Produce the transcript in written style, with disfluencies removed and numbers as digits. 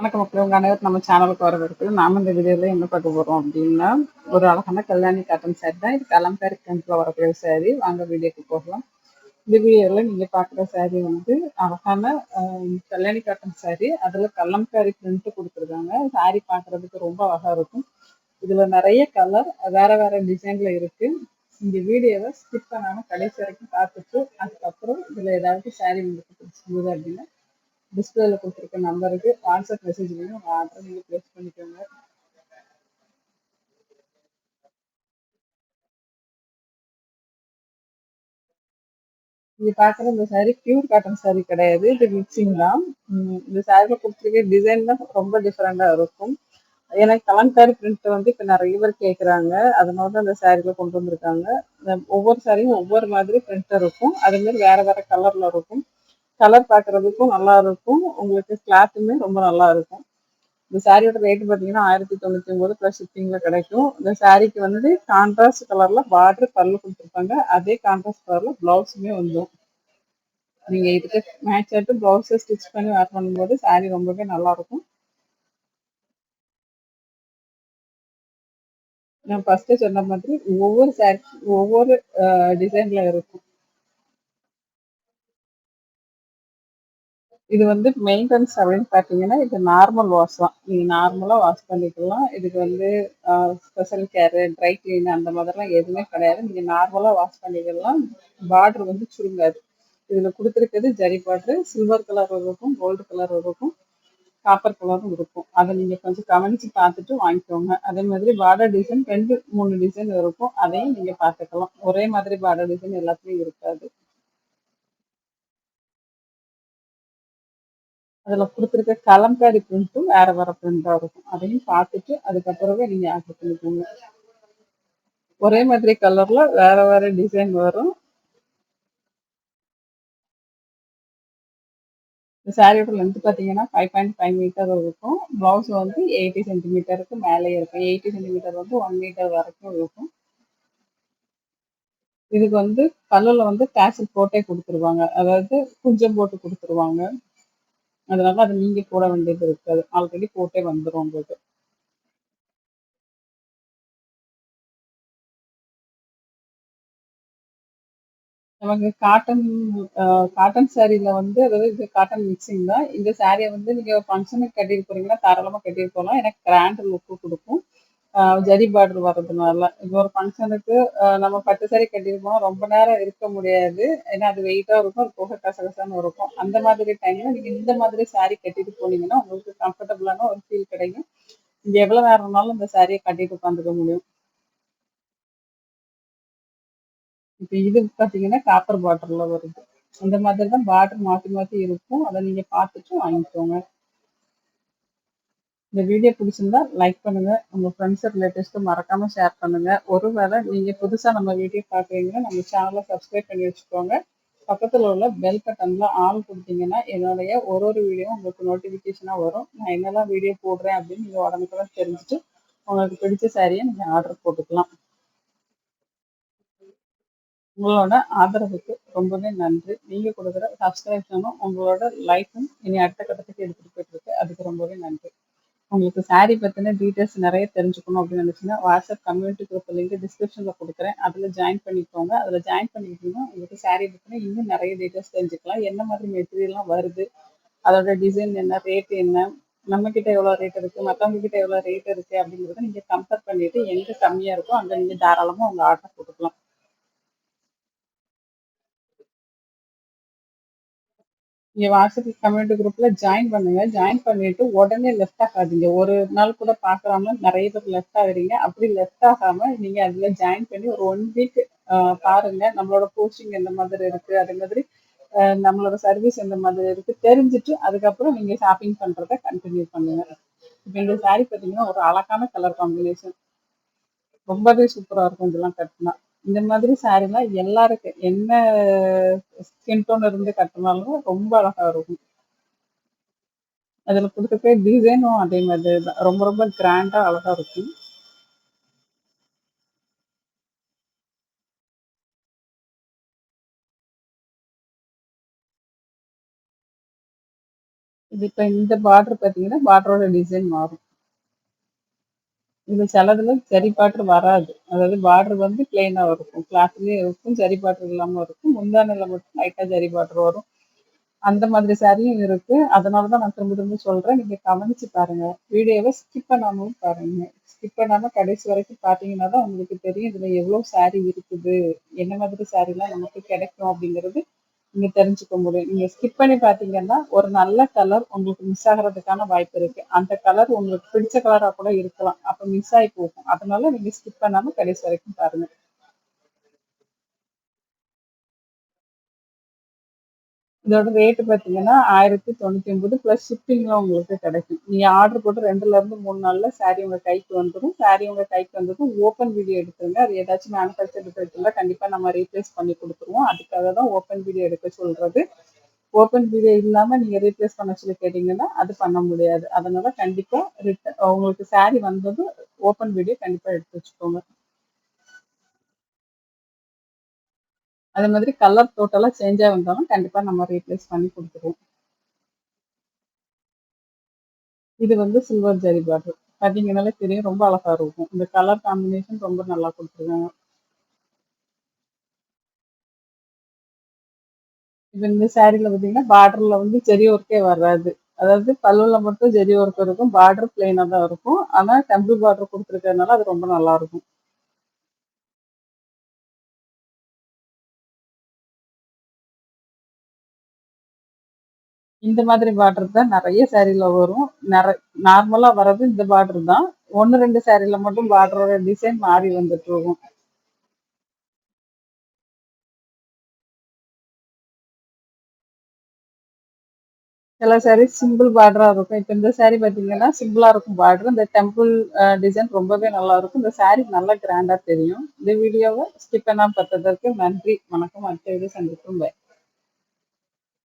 வணக்கம் மக்களே, உங்க அனைவரும் நம்ம சேனலுக்கு வரவேற்கு. நாம இந்த வீடியோல என்ன பார்க்க போறோம் அப்படின்னா, ஒரு அழகான கல்யாணி காட்டன் saree தான். இது கலம்காரி பிரிண்ட்ல வரக்கூடிய saree. வாங்க வீடியோக்கு போகலாம். இந்த வீடியோல நீங்க பார்க்குற saree வந்து அழகான கல்யாணி காட்டன் saree. அதுல கலம்காரி பிரிண்ட் கொடுத்துருக்காங்க. saree பார்க்கறதுக்கு ரொம்ப அழகா இருக்கும். இதுல நிறைய கலர் வேற வேற டிசைன்ல இருக்கு. இந்த வீடியோவை ஸ்கிப் பண்ணாம கடைசி வரைக்கும் பார்த்துட்டு அதுக்கப்புறம் இதுல ஏதாவது saree உங்களுக்கு பிடிச்சிருந்தது அப்படின்னா டிஸ்பிளேல கொடுத்துருக்க நம்பருக்கு வாட்ஸ்அப் மெசேஜ் பண்ணி உங்க ஆர்டர் நீங்க பிளேஸ் பண்ணிக்கோங்க. நீங்க பாக்குற இந்த saree பியூர் காட்டன் saree கிடையாது, இது மிக்சிங் தான். இந்த சாரில கொடுத்துருக்க டிசைன் தான் ரொம்ப டிஃப்ரெண்டா இருக்கும். ஏன்னா கலம்காரி பிரிண்ட் வந்து இப்ப நிறைய பேர் கேட்கறாங்க, அதனால தான் இந்த சாரில கொண்டு வந்திருக்காங்க. ஒவ்வொரு சாரியும் ஒவ்வொரு மாதிரி பிரிண்ட் இருக்கும், அதே மாதிரி வேற வேற கலர்ல இருக்கும். கலர் பார்க்கறதுக்கும் நல்லா இருக்கும், உங்களுக்கு கிளாத்துமே ரொம்ப நல்லா இருக்கும். இந்த சாரியோட ரேட் பார்த்தீங்கன்னா 1099 ப்ளஸ் ஷிப்பிங்ல கிடைக்கும். இந்த சாரிக்கு வந்து கான்ட்ராஸ்ட் கலர்ல பார்டர் பல்லு கொடுத்துருப்பாங்க, அதே கான்ட்ராஸ்ட் கலர்ல பிளவுஸுமே வந்துடும். நீங்க இதுக்கு மேட்ச் ஆட்டு பிளவுஸை ஸ்டிச் பண்ணி வேர் பண்ணும்போது சாரி ரொம்பவே நல்லா இருக்கும். நான் ஃபர்ஸ்ட் சொன்ன மாதிரி ஒவ்வொரு சாரி ஒவ்வொரு டிசைன்ல இருக்கும். இது வந்து மெயின்டெனன்ஸ் அப்படின்னு பார்த்தீங்கன்னா இது நார்மல் வாஷ் தான், நீங்கள் நார்மலாக வாஷ் பண்ணிக்கலாம். இதுக்கு வந்து ஸ்பெஷல் கேரு ட்ரை கிளீன் அந்த மாதிரிலாம் எதுவுமே கிடையாது, நீங்கள் நார்மலாக வாஷ் பண்ணிக்கலாம். பார்டர் வந்து சுருங்காது. இதில் கொடுத்துருக்கிறது ஜரி பார்டர், சில்வர் கலர் இருக்கும், கோல்டு கலர் இருக்கும், காப்பர் கலரும் இருக்கும். அதை நீங்கள் கொஞ்சம் கவனித்து பார்த்துட்டு வாங்கிக்கோங்க. அதே மாதிரி பார்டர் டிசைன் 2-3 டிசைன் இருக்கும், அதையும் நீங்கள் பார்த்துக்கலாம். ஒரே மாதிரி பார்டர் டிசைன் எல்லாத்துலேயும் இருக்காது. அதில் கொடுத்துருக்க கலம்காரி பிரிண்ட்டும் வேற வேற பிரிண்டா இருக்கும், அதையும் பார்த்துட்டு அதுக்கப்புறமே நீங்க ஆர்டர் பண்ணிக்கோங்க. ஒரே மாதிரி கலர்ல வேற வேற டிசைன் வரும். இந்த சாரியோட லென்த் பார்த்தீங்கன்னா 5.5 மீட்டர் இருக்கும். பிளவுஸ் வந்து 80 சென்டிமீட்டருக்கு மேலே இருக்கும். 80 சென்டிமீட்டர் வந்து 1 மீட்டர் வரைக்கும் இருக்கும். இதுக்கு வந்து பல்லுல வந்து டேசல் போட்டே கொடுத்துருவாங்க, அதாவது குஞ்சம் போட்டு கொடுத்துருவாங்க. அதனால அதை நீங்க போட வேண்டியது இருக்காது, ஆல்ரெடி போட்டே வந்துடும் உங்களுக்கு. நமக்கு காட்டன் காட்டன் சாரியில் வந்து அதாவது இது காட்டன் மிக்சிங் தான். இந்த சாரியை வந்து நீங்கள் ஃபங்க்ஷனுக்கு கட்டிட்டு போறீங்கன்னா தாராளமாக கட்டிட்டு போகலாம், எனக்கு கிராண்ட் லுக்கு கொடுக்கும். ஜரி பார்டர் வர்றதுனால இப்போ ஒரு ஃபங்க்ஷனுக்கு நம்ம பட்டு சாரி கட்டிட்டு போனால் ரொம்ப நேரம் இருக்க முடியாது, ஏன்னா அது வெயிட்டாக இருக்கும், அது போக கசகசான்னு இருக்கும். அந்த மாதிரி டைமில் நீங்கள் இந்த மாதிரி சாரி கட்டிட்டு போனீங்கன்னா உங்களுக்கு கம்ஃபர்டபுளான ஒரு ஃபீல் கிடைக்கும். நீங்கள் எவ்வளோ நேரம்னாலும் இந்த சாரியை கட்டிட்டு உட்காந்துக்க முடியும். இப்போ இது பார்த்தீங்கன்னா காப்பர் பாட்டில்ல வருது. இந்த மாதிரி தான் பார்டர் மாற்றி மாற்றி இருக்கும், அதை நீங்கள் பார்த்துட்டு வாங்கிக்கோங்க. இந்த வீடியோ பிடிச்சிருந்தா லைக் பண்ணுங்க, உங்கள் ஃப்ரெண்ட்ஸ் ரிலேட்டிவ்ஸ்க்கு மறக்காமல் ஷேர் பண்ணுங்க. ஒருவேளை நீங்கள் புதுசாக நம்ம வீடியோ பார்க்குறீங்கன்னா நம்ம சேனலை சப்ஸ்கிரைப் பண்ணி வச்சுக்கோங்க. பக்கத்தில் உள்ள பெல் பட்டனில் ஆல் கொடுத்தீங்கன்னா என்னுடைய ஒரு வீடியோ உங்களுக்கு நோட்டிஃபிகேஷனாக வரும். நான் என்னெல்லாம் வீடியோ போடுறேன் அப்படின்னு நீங்கள் உடனுக்குடன் தெரிஞ்சுட்டு உங்களுக்கு பிடிச்ச சாரியை நீங்கள் ஆர்டர் போட்டுக்கலாம். உங்களோட ஆதரவுக்கு ரொம்பவே நன்றி. நீங்கள் கொடுக்குற சப்ஸ்கிரிப்ஷனும் உங்களோட லைஃப்பும் இனி அடுத்த கட்டத்துக்கு எடுத்துகிட்டு போயிட்டு இருக்கு, அதுக்கு ரொம்பவே நன்றி. உங்களுக்கு சாரீ பற்றின டீட்டெயில்ஸ் நிறைய தெரிஞ்சுக்கணும் அப்படின்னு நினச்சிங்கன்னா வாட்ஸ்அப் கம்யூனிட்டி குரூப் லிங்க் டிஸ்கிரிப்ஷனில் கொடுக்குறேன், அதில் ஜாயின் பண்ணிக்கோங்க. அதில் ஜாயின் பண்ணிக்கிட்டீங்கன்னா உங்களுக்கு சாரீ பற்றின இன்னும் நிறைய டீட்டெயில்ஸ் தெரிஞ்சுக்கலாம். என்ன மாதிரி மெட்டீரியல்லாம் வருது, அதோட டிசைன் என்ன, ரேட் என்ன, நம்ம கிட்ட எவ்வளோ ரேட் இருக்குது, மற்றவங்க கிட்ட எவ்வளோ ரேட் இருக்குது அப்படிங்கிறத நீங்கள் கம்பேர் பண்ணிவிட்டு எங்கே கம்மியாக இருக்கோ அங்கே நீங்கள் தாராளமாக உங்கள் ஆர்டர் போட்டுக்கலாம். நீங்க வாட்ஸ்அப் கம்யூனிட்டி குரூப்ல ஜாயின் பண்ணுங்க. ஜாயின் பண்ணிட்டு உடனே லெஃப்ட் ஆகாதீங்க. ஒரு நாள் கூட பார்க்காம நிறைய பேர் லெஃப்ட் ஆகுறீங்க. அப்படி லெஃப்ட் ஆகாம நீங்க அதுல ஜாயின் பண்ணி ஒரு 1 வீக் பாருங்க. நம்மளோட போஸ்டிங் எந்த மாதிரி இருக்கு, அதே மாதிரி நம்மளோட சர்வீஸ் எந்த மாதிரி இருக்கு தெரிஞ்சுட்டு அதுக்கப்புறம் நீங்க ஷாப்பிங் பண்றத கண்டினியூ பண்ணுங்க. இப்போ இந்த சாரி பார்த்தீங்கன்னா ஒரு அழகான கலர் காம்பினேஷன், ரொம்பவே சூப்பரா இருக்கும் இதெல்லாம் கட்டினா. இந்த மாதிரி சாரீலாம் எல்லாருக்கும் என்ன ஸ்கின் டோன் இருந்து கட்டினாலும் ரொம்ப அழகா இருக்கும். அதுல கொடுத்துருக்க டிசைனும் அதே மாதிரி தான், ரொம்ப ரொம்ப கிராண்டா அழகா இருக்கும். இது இப்ப இந்த பார்டர் பார்த்தீங்கன்னா, பார்டரோட டிசைன் மாறும். இது சிலதுல ஜரி பார்டர் வராது. அதாவது பார்டர் வந்து பிளெயினா இருக்கும். கிளாத்லயே இருக்கும். ஜரி பார்டர் இல்லாம இருக்கும். முந்தானையில மட்டும் லைட்டா ஜரி பார்டர் வரும். அந்த மாதிரி சாரியும் இருக்கு. அதனால தான் நான் திரும்ப திரும்ப சொல்றேன். நீங்க கவனிச்சு பாருங்க. வீடியோவ ஸ்கிப் பண்ணாமலும் பாருங்க. ஸ்கிப் பண்ணாம கடைசி வரைக்கும் பார்த்தீங்கன்னா தான் உங்களுக்கு தெரியும் இதுல எவ்வளோ சாரி இருக்குது. என்ன மாதிரி சாரிலாம் நமக்கு கிடைக்கும் அப்படிங்கிறது நீங்க தெரிஞ்சுக்க முடியும். நீங்க ஸ்கிப் பண்ணி பார்த்தீங்கன்னா, ஒரு நல்ல கலர் உங்களுக்கு மிஸ் ஆகுறதுக்கான வாய்ப்பு இருக்கு. அந்த கலர் உங்களுக்கு பிடிச்ச கலரா கூட இருக்கலாம். அப்ப மிஸ் ஆயி போகும். அதனால நீங்க ஸ்கிப் பண்ணாம கடைசி வரைக்கும் பாருங்க. இதோட ரேட் பார்த்தீங்கன்னா, 1099 ப்ளஸ் ஷிப்பிங்ல உங்களுக்கு கிடைக்கும். நீங்க ஆர்டர் போட்டு 2ல இருந்து 3 நாள்ல சாரி உங்க கைக்கு வந்துரும். சாரி உங்க கைக்கு வந்ததும் ஓப்பன் வீடியோ எடுத்துருங்க. அது ஏதாச்சும் மேனுஃபேக்சர் டிஃபெக்ட் இருந்தா கண்டிப்பா நம்ம ரீப்ளேஸ் பண்ணி குடுத்துருவோம். அதுக்காக தான் ஓப்பன் வீடியோ எடுக்க சொல்றது. ஓப்பன் வீடியோ இல்லாம நீங்க ரீப்ளேஸ் பண்ண சொல்லி கேட்டீங்கன்னா, அது பண்ண முடியாது. அதனால கண்டிப்பா உங்களுக்கு சாரி வந்ததும் ஓப்பன் வீடியோ கண்டிப்பா எடுத்து வச்சுக்கோங்க. அதே மாதிரி கலர் டோட்டலா சேஞ்ச் வந்தாலும் கண்டிப்பா நம்ம ரீப்ளேஸ் பண்ணி குடுத்துருவோம். இது வந்து சில்வர் ஜரி பார்டர். பார்த்தீங்கன்னாலே தெரியும் ரொம்ப அழகா இருக்கும். இந்த கலர் காம்பினேஷன் ரொம்ப நல்லா குடுத்துருக்காங்க. இப்ப இந்த சாரீல பார்த்தீங்கன்னா, பார்டர்ல வந்து ஜெரி ஒர்க்கே வராது. அதாவது பல்லுல மட்டும் ஜெரி ஒர்க் இருக்கும். பார்டர் பிளெயினா தான் இருக்கும். ஆனா டெம்பிள் பார்டர் குடுத்துருக்கறதுனால அது ரொம்ப நல்லா இருக்கும். இந்த மாதிரி பார்டர் தான் நெறைய சாரீல வரும். நெற நார்மலா வர்றது இந்த பார்டர் தான். 1, 2 சாரீல மட்டும் பார்டரோட டிசைன் மாறி வந்துட்டு இருக்கும். சில சாரீ சிம்பிள் பார்டரா இருக்கும். இப்ப இந்த சாரீ பார்த்தீங்கன்னா, சிம்பிளா இருக்கும் பார்டர். இந்த டெம்பிள் டிசைன் ரொம்பவே நல்லா இருக்கும். இந்த சாரீ நல்லா கிராண்டா தெரியும். இந்த வீடியோவ ஸ்கிப் பண்ணாம பார்த்ததற்கு நன்றி. வணக்கம். அடுத்த வீடியோ சந்திப்போம். பை.